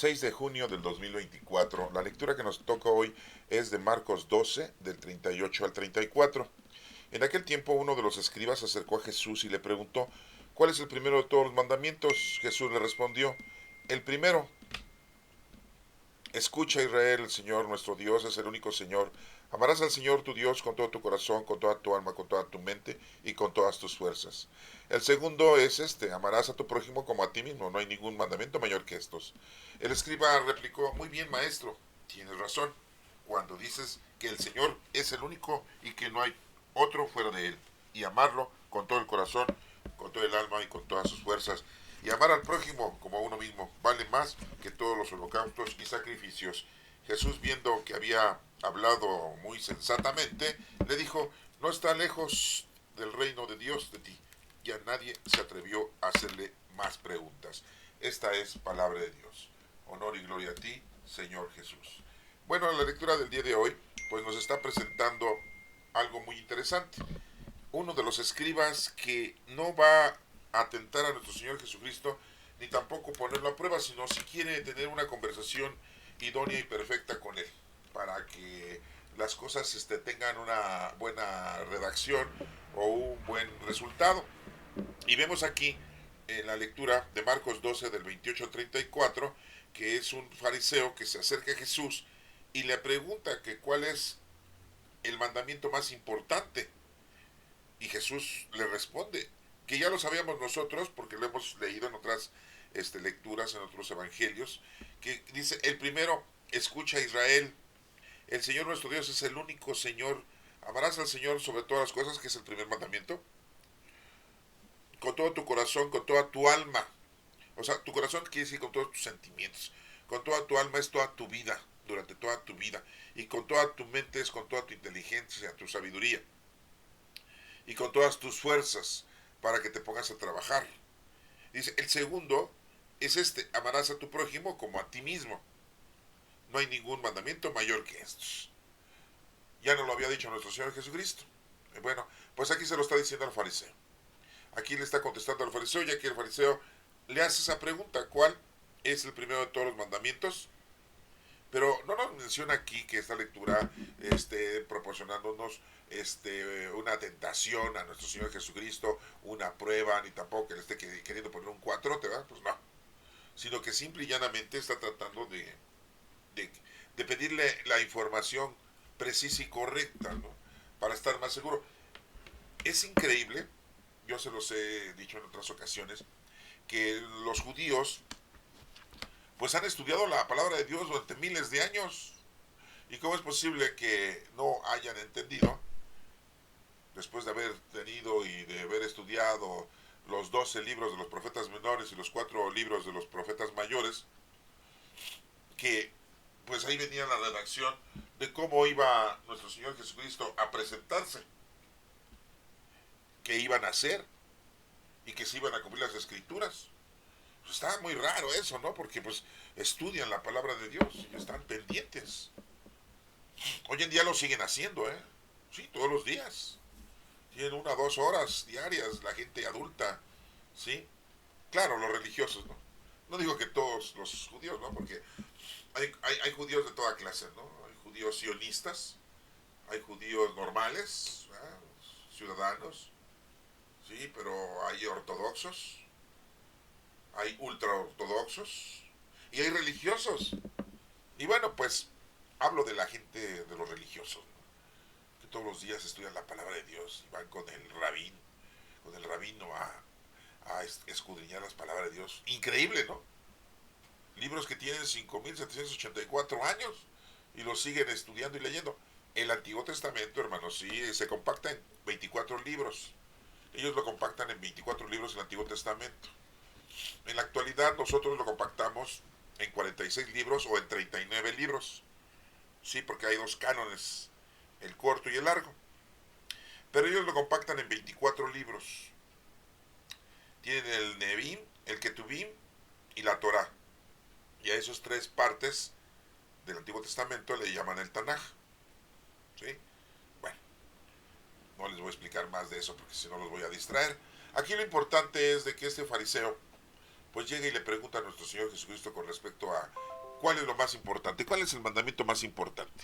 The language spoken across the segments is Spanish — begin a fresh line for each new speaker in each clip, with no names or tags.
6 de junio del 2024. La lectura que nos toca hoy es de Marcos 12, del 38 al 34. En aquel tiempo uno de los escribas se acercó a Jesús y le preguntó, ¿cuál es el primero de todos los mandamientos? Jesús le respondió, el primero, escucha Israel, el Señor nuestro Dios es el único Señor. Amarás al Señor tu Dios con todo tu corazón, con toda tu alma, con toda tu mente y con todas tus fuerzas. El segundo es este, amarás a tu prójimo como a ti mismo. No hay ningún mandamiento mayor que estos. El escriba replicó, muy bien maestro, tienes razón, cuando dices que el Señor es el único y que no hay otro fuera de él, y amarlo con todo el corazón, con todo el alma y con todas sus fuerzas, y amar al prójimo como a uno mismo vale más que todos los holocaustos y sacrificios. Jesús, viendo que había hablado muy sensatamente, le dijo, no está lejos del reino de Dios de ti. Y a nadie se atrevió a hacerle más preguntas. Esta es palabra de Dios. Honor y gloria a ti, Señor Jesús. Bueno, la lectura del día de hoy pues nos está presentando algo muy interesante. Uno de los escribas que no va a atentar a nuestro Señor Jesucristo ni tampoco ponerlo a prueba, sino si quiere tener una conversación idónea y perfecta con él, para que las cosas tengan una buena redacción o un buen resultado. Y vemos aquí en la lectura de Marcos 12 del 28 al 34 que es un fariseo que se acerca a Jesús y le pregunta que cuál es el mandamiento más importante. Y Jesús le responde, que ya lo sabíamos nosotros porque lo hemos leído en otras lecturas, en otros evangelios, que dice, el primero, escucha Israel, el Señor nuestro Dios es el único Señor, amarás al Señor sobre todas las cosas, que es el primer mandamiento, con todo tu corazón, con toda tu alma. O sea, tu corazón quiere decir con todos tus sentimientos, con toda tu alma es toda tu vida, durante toda tu vida, y con toda tu mente es con toda tu inteligencia, tu sabiduría, y con todas tus fuerzas para que te pongas a trabajar. Dice, el segundo es este, amarás a tu prójimo como a ti mismo. No hay ningún mandamiento mayor que estos. Ya nos lo había dicho nuestro Señor Jesucristo. Bueno, pues aquí se lo está diciendo al fariseo. Aquí le está contestando al fariseo, ya que el fariseo le hace esa pregunta, ¿cuál es el primero de todos los mandamientos? Pero no nos menciona aquí que esta lectura esté proporcionándonos una tentación a nuestro Señor Jesucristo, una prueba, ni tampoco que le esté queriendo poner un cuatrote, ¿verdad? Pues no. Sino que simple y llanamente está tratando de, de pedirle la información precisa y correcta, ¿no? Para estar más seguro. Es increíble, yo se los he dicho en otras ocasiones, que los judíos pues han estudiado la palabra de Dios durante miles de años. ¿Y cómo es posible que no hayan entendido, después de haber tenido y de haber estudiado los 12 libros de los profetas menores y los 4 libros de los profetas mayores, que pues ahí venía la redacción de cómo iba nuestro Señor Jesucristo a presentarse, qué iban a hacer y que se iban a cumplir las escrituras? Pues está muy raro eso, ¿no? Porque pues estudian la palabra de Dios y están pendientes. Hoy en día lo siguen haciendo, ¿eh? Sí, todos los días. Tienen 1 o 2 horas diarias la gente adulta, ¿sí? Claro, los religiosos, ¿no? No digo que todos los judíos, ¿no? Porque hay judíos de toda clase, ¿no? Hay judíos sionistas, hay judíos normales, ¿verdad? Ciudadanos, ¿sí? Pero hay ortodoxos, hay ultraortodoxos y hay religiosos. Y bueno, pues hablo de la gente, de los religiosos, ¿no? Que todos los días estudian la palabra de Dios y van con el rabino a escudriñar las palabras de Dios. Increíble, ¿no? Libros que tienen 5.784 años y los siguen estudiando y leyendo. El Antiguo Testamento, hermanos, sí, se compacta en 24 libros. Ellos lo compactan en 24 libros el Antiguo Testamento. En la actualidad nosotros lo compactamos en 46 libros o en 39 libros. Sí, porque hay 2 cánones, el corto y el largo. Pero ellos lo compactan en 24 libros. Tienen el Nebim, el Ketubim y la Torah. Y a esos 3 partes del Antiguo Testamento le llaman el Tanaj. ¿Sí? Bueno, no les voy a explicar más de eso porque si no los voy a distraer. Aquí lo importante es de que este fariseo pues llega y le pregunta a nuestro Señor Jesucristo con respecto a cuál es lo más importante, cuál es el mandamiento más importante.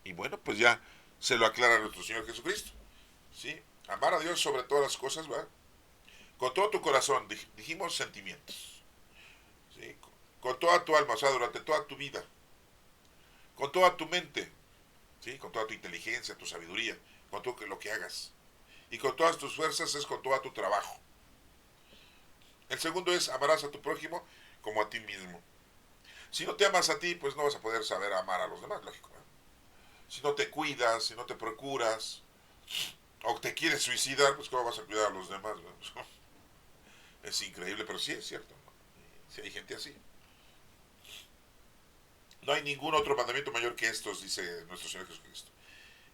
Y bueno, pues ya se lo aclara a nuestro Señor Jesucristo. ¿Sí? Amar a Dios sobre todas las cosas, ¿va? Con todo tu corazón, dijimos sentimientos. ¿Sí? Con toda tu alma, o sea, durante toda tu vida. Con toda tu mente, ¿sí? Con toda tu inteligencia, tu sabiduría, con todo lo que hagas. Y con todas tus fuerzas es con todo tu trabajo. El segundo es amarás a tu prójimo como a ti mismo. Si no te amas a ti, pues no vas a poder saber amar a los demás, lógico. Si no te cuidas, si no te procuras, o te quieres suicidar, pues cómo vas a cuidar a los demás. Es increíble, pero sí es cierto. ¿No? Si hay gente así. No hay ningún otro mandamiento mayor que estos, dice nuestro Señor Jesucristo.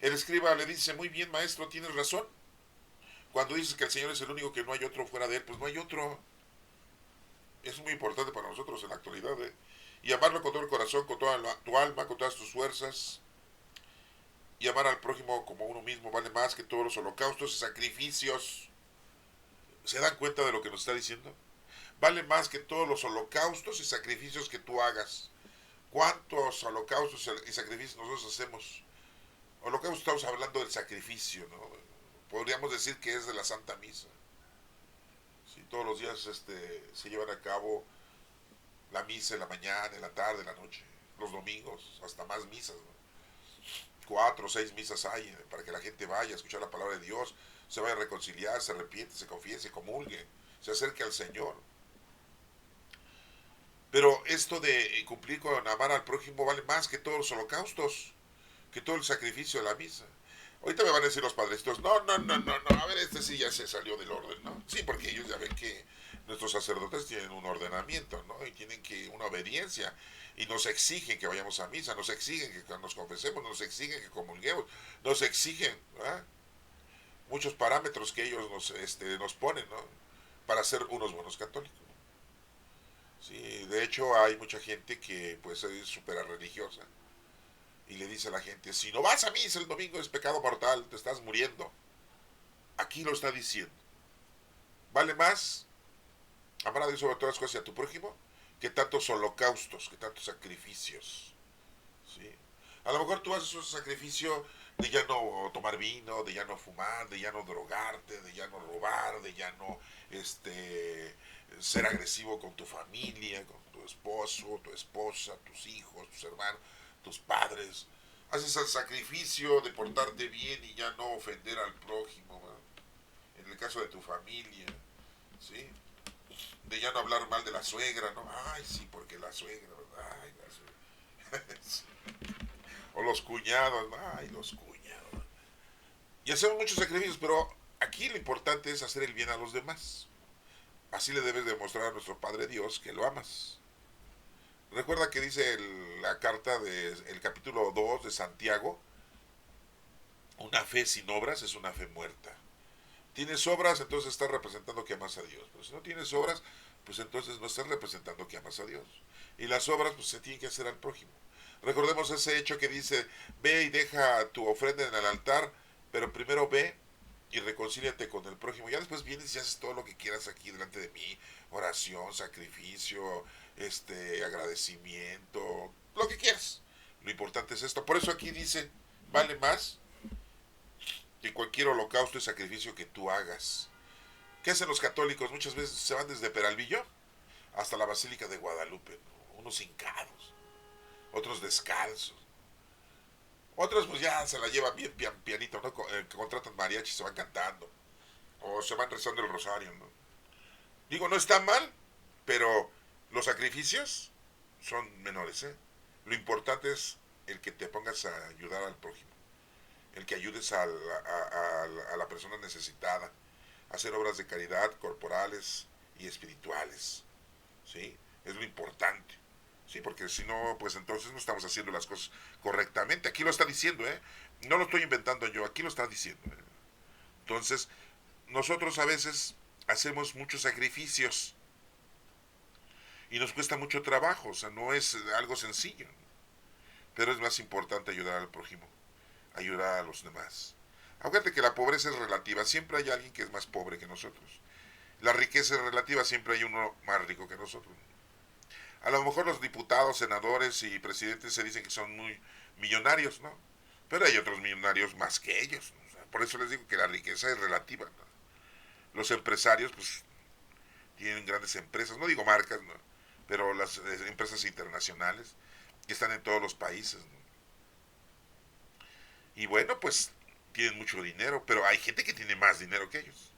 El escriba le dice, muy bien maestro, tienes razón. Cuando dices que el Señor es el único, que no hay otro fuera de Él, pues no hay otro. Es muy importante para nosotros en la actualidad. Y amarlo con todo el corazón, con toda tu alma, con todas tus fuerzas. Y amar al prójimo como uno mismo vale más que todos los holocaustos y sacrificios. ¿Se dan cuenta de lo que nos está diciendo? Vale más que todos los holocaustos y sacrificios que tú hagas. ¿Cuántos holocaustos y sacrificios nosotros hacemos? Holocausto, estamos hablando del sacrificio, ¿no? Podríamos decir que es de la Santa Misa. Sí, todos los días se llevan a cabo la misa en la mañana, en la tarde, en la noche, los domingos, hasta más misas, ¿no? 4 o 6 misas hay para que la gente vaya a escuchar la palabra de Dios, se vaya a reconciliar, se arrepiente, se confiese, comulgue, se acerque al Señor. Pero esto de cumplir con amar al prójimo vale más que todos los holocaustos, que todo el sacrificio de la misa. Ahorita me van a decir los padrecitos, no, no, no, no, no, a ver, este sí ya se salió del orden, ¿no? Sí, porque ellos ya ven que nuestros sacerdotes tienen un ordenamiento, ¿no? Y tienen que una obediencia. Y nos exigen que vayamos a misa, nos exigen que nos confesemos, nos exigen que comulguemos, nos exigen, ¿verdad? Muchos parámetros que ellos nos ponen, ¿no? Para ser unos buenos católicos. Sí, de hecho hay mucha gente que pues es súper religiosa y le dice a la gente, si no vas a misa el domingo es pecado mortal, te estás muriendo. Aquí lo está diciendo. Vale más amar a Dios sobre todas las cosas y a tu prójimo que tantos holocaustos, que tantos sacrificios. ¿Sí? A lo mejor tú haces un sacrificio de ya no tomar vino, de ya no fumar, de ya no drogarte, de ya no robar, de ya no ser agresivo con tu familia, con tu esposo, tu esposa, tus hijos, tus hermanos, tus padres. Haces el sacrificio de portarte bien y ya no ofender al prójimo, ¿verdad? En el caso de tu familia, ¿sí? De ya no hablar mal de la suegra, ¿no? Ay, sí, porque la suegra, ¿verdad? Ay, la suegra. O los cuñados, ¿no? Ay, los cuñados. Y hacemos muchos sacrificios, pero aquí lo importante es hacer el bien a los demás. Así le debes demostrar a nuestro Padre Dios que lo amas. Recuerda que dice la carta del capítulo 2 de Santiago, una fe sin obras es una fe muerta. Tienes obras, entonces estás representando que amas a Dios. Pero si no tienes obras, pues entonces no estás representando que amas a Dios. Y las obras pues se tienen que hacer al prójimo. Recordemos ese hecho que dice, ve y deja tu ofrenda en el altar, pero primero ve y reconcíliate con el prójimo. Ya después vienes y haces todo lo que quieras aquí delante de mí, oración, sacrificio, agradecimiento, lo que quieras. Lo importante es esto. Por eso aquí dice, vale más que cualquier holocausto y sacrificio que tú hagas. ¿Qué hacen los católicos? Muchas veces se van desde Peralvillo hasta la Basílica de Guadalupe, ¿no? Unos hincados, otros descalzos. Otros pues ya se la llevan bien pianito, ¿no? Contratan mariachi y se van cantando. O se van rezando el rosario, ¿no? Digo, no está mal, pero los sacrificios son menores, ¿eh? Lo importante es el que te pongas a ayudar al prójimo. El que ayudes a la persona necesitada. A hacer obras de caridad corporales y espirituales. ¿Sí? Es lo importante. Sí, porque si no, pues entonces no estamos haciendo las cosas correctamente. Aquí lo está diciendo, ¿eh? No lo estoy inventando yo, aquí lo está diciendo. ¿Eh? Entonces, nosotros a veces hacemos muchos sacrificios y nos cuesta mucho trabajo, o sea, no es algo sencillo. Pero es más importante ayudar al prójimo, ayudar a los demás. Acuérdate que la pobreza es relativa, siempre hay alguien que es más pobre que nosotros. La riqueza es relativa, siempre hay uno más rico que nosotros. A lo mejor los diputados, senadores y presidentes se dicen que son muy millonarios, ¿no? Pero hay otros millonarios más que ellos, ¿no? O sea, por eso les digo que la riqueza es relativa, ¿no? Los empresarios, pues, tienen grandes empresas, no digo marcas, ¿no? Pero las empresas internacionales que están en todos los países, ¿no? Y bueno, pues, tienen mucho dinero, pero hay gente que tiene más dinero que ellos.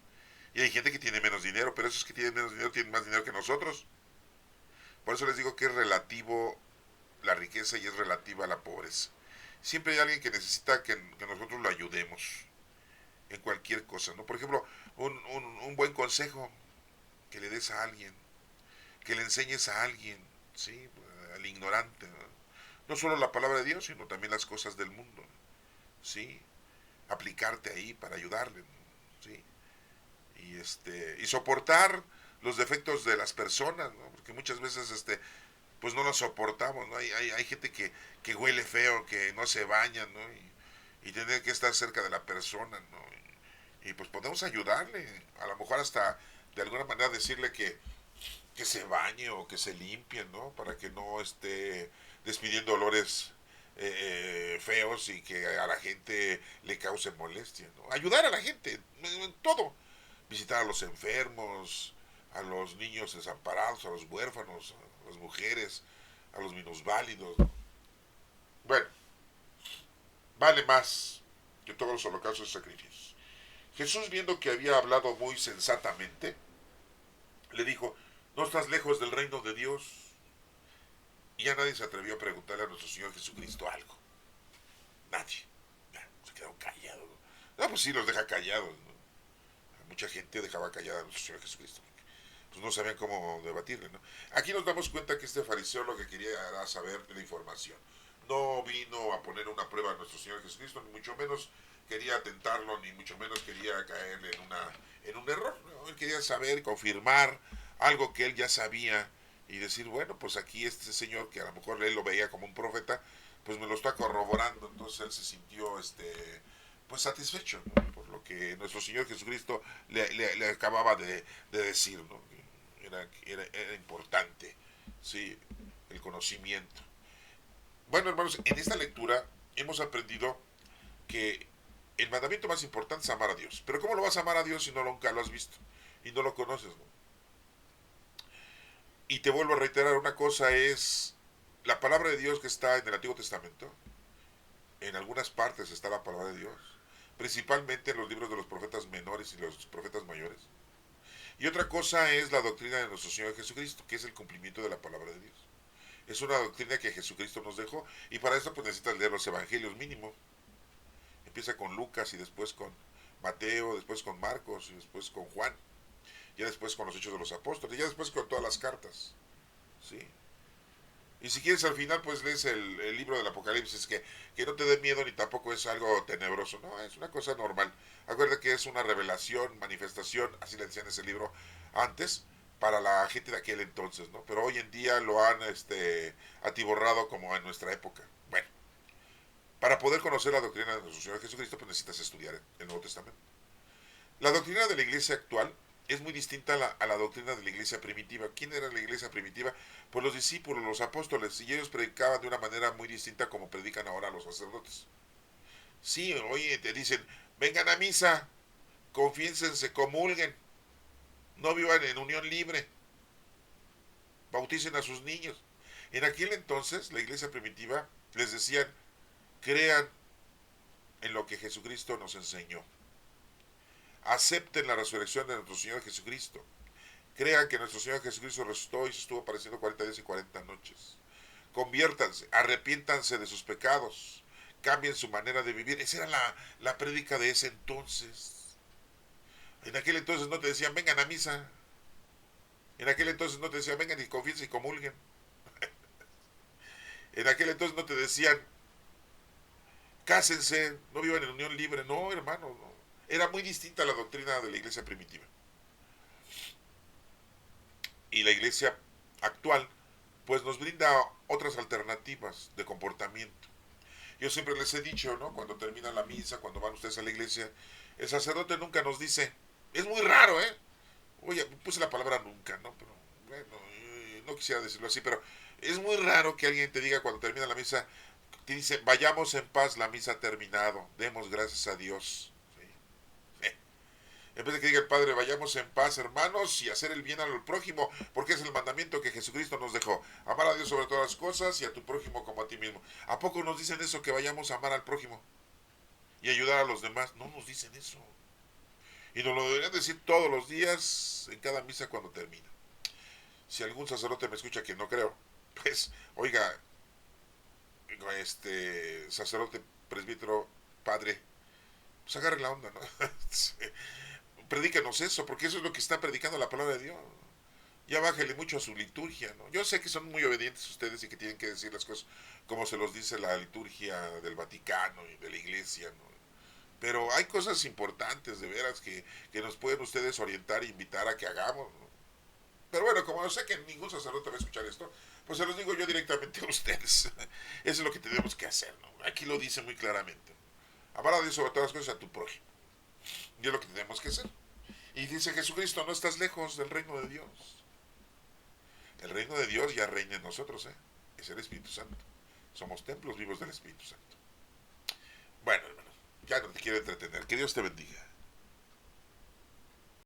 Y hay gente que tiene menos dinero, pero esos que tienen menos dinero tienen más dinero que nosotros. Por eso les digo que es relativo la riqueza y es relativa a la pobreza. Siempre hay alguien que necesita que nosotros lo ayudemos en cualquier cosa, ¿no? Por ejemplo, un buen consejo que le des a alguien, que le enseñes a alguien, ¿sí? Al ignorante, ¿no? No solo la palabra de Dios, sino también las cosas del mundo, ¿sí? Aplicarte ahí para ayudarle, ¿sí? Y soportar los defectos de las personas, ¿no? Porque muchas veces pues no los soportamos, ¿no? Hay gente que huele feo, que no se baña, ¿no? Y tener que estar cerca de la persona, ¿no? Y pues podemos ayudarle, a lo mejor hasta de alguna manera decirle que se bañe o que se limpie, ¿no? Para que no esté despidiendo olores feos y que a la gente le cause molestia, ¿no? Ayudar a la gente en todo, visitar a los enfermos, a los niños desamparados, a los huérfanos, a las mujeres, a los minusválidos, ¿no? Bueno, vale más que todos los holocaustos y sacrificios. Jesús, viendo que había hablado muy sensatamente, le dijo, no estás lejos del reino de Dios. Y ya nadie se atrevió a preguntarle a nuestro Señor Jesucristo algo. Nadie. Se quedaron callados. No, pues sí, los deja callados, ¿no? Mucha gente dejaba callada a nuestro Señor Jesucristo. Pues no sabían cómo debatirle, ¿no? Aquí nos damos cuenta que este fariseo lo que quería era saber la información. No vino a poner una prueba a nuestro Señor Jesucristo, ni mucho menos quería tentarlo, ni mucho menos quería caerle en un error, ¿no? Él quería saber, confirmar algo que él ya sabía y decir, bueno, pues aquí este señor, que a lo mejor él lo veía como un profeta, pues me lo está corroborando. Entonces él se sintió pues satisfecho, ¿no? Por lo que nuestro Señor Jesucristo le acababa de decir, ¿no? Era importante, sí, el conocimiento. Bueno, hermanos, en esta lectura hemos aprendido que el mandamiento más importante es amar a Dios. Pero ¿cómo lo vas a amar a Dios si no nunca lo has visto y no lo conoces, ¿no? Y te vuelvo a reiterar, una cosa es la palabra de Dios que está en el Antiguo Testamento. En algunas partes está la palabra de Dios, principalmente en los libros de los profetas menores y los profetas mayores. Y otra cosa es la doctrina de nuestro Señor Jesucristo, que es el cumplimiento de la palabra de Dios. Es una doctrina que Jesucristo nos dejó y para eso pues necesitas leer los evangelios mínimo. Empieza con Lucas y después con Mateo, después con Marcos y después con Juan, ya después con los Hechos de los Apóstoles, ya después con todas las cartas, ¿sí? Y si quieres al final pues lees el libro del Apocalipsis, que no te dé miedo ni tampoco es algo tenebroso, no, es una cosa normal. Acuérdate que es una revelación, manifestación, así le decían ese libro antes, para la gente de aquel entonces, ¿no? Pero hoy en día lo han atiborrado como en nuestra época. Bueno, para poder conocer la doctrina de nuestro Señor Jesucristo, pues necesitas estudiar el Nuevo Testamento. La doctrina de la iglesia actual es muy distinta a la doctrina de la iglesia primitiva. ¿Quién era la iglesia primitiva? Pues los discípulos, los apóstoles, y ellos predicaban de una manera muy distinta como predican ahora los sacerdotes. Sí, oye, te dicen, vengan a misa, confiénsense, comulguen, no vivan en unión libre, bauticen a sus niños. En aquel entonces, la iglesia primitiva les decían, crean en lo que Jesucristo nos enseñó. Acepten la resurrección de nuestro Señor Jesucristo. Crean que nuestro Señor Jesucristo resucitó y se estuvo apareciendo 40 días y 40 noches. Conviértanse, arrepiéntanse de sus pecados, cambien su manera de vivir. Esa era la prédica de ese entonces. En aquel entonces no te decían, vengan a misa. En aquel entonces no te decían, vengan y confiesen y comulguen. En aquel entonces no te decían, cásense, no vivan en unión libre. No, hermano, no. Era muy distinta la doctrina de la iglesia primitiva. Y la iglesia actual pues nos brinda otras alternativas de comportamiento. Yo siempre les he dicho, ¿no? Cuando termina la misa, cuando van ustedes a la iglesia, el sacerdote nunca nos dice, es muy raro, ¿eh? Oye, puse la palabra nunca, ¿no? Pero bueno, no quisiera decirlo así, pero es muy raro que alguien te diga cuando termina la misa, que dice, vayamos en paz, la misa ha terminado, demos gracias a Dios. ¿Sí? En vez de que diga el Padre, vayamos en paz, hermanos, y hacer el bien al prójimo, porque es el mandamiento que Jesucristo nos dejó. Amar a Dios sobre todas las cosas y a tu prójimo como a ti mismo. ¿A poco nos dicen eso, que vayamos a amar al prójimo y ayudar a los demás? No nos dicen eso. Y nos lo deberían decir todos los días, en cada misa cuando termina. Si algún sacerdote me escucha, que no creo, pues, oiga, sacerdote, presbítero, padre, pues agarre la onda, ¿no? Predíquenos eso, porque eso es lo que está predicando la palabra de Dios. Ya bájele mucho a su liturgia, ¿no? Yo sé que son muy obedientes ustedes y que tienen que decir las cosas como se los dice la liturgia del Vaticano y de la Iglesia, ¿no? Pero hay cosas importantes, de veras, que nos pueden ustedes orientar e invitar a que hagamos, ¿no? Pero bueno, como yo sé que ningún sacerdote va a escuchar esto, pues se los digo yo directamente a ustedes. Eso es lo que tenemos que hacer, ¿no? Aquí lo dice muy claramente. Amar a Dios sobre todas las cosas, a tu prójimo. Y es lo que tenemos que hacer. Y dice Jesucristo, no estás lejos del reino de Dios. El reino de Dios ya reina en nosotros, ¿eh? Es el Espíritu Santo. Somos templos vivos del Espíritu Santo. Bueno, hermanos, ya no te quiero entretener. Que Dios te bendiga.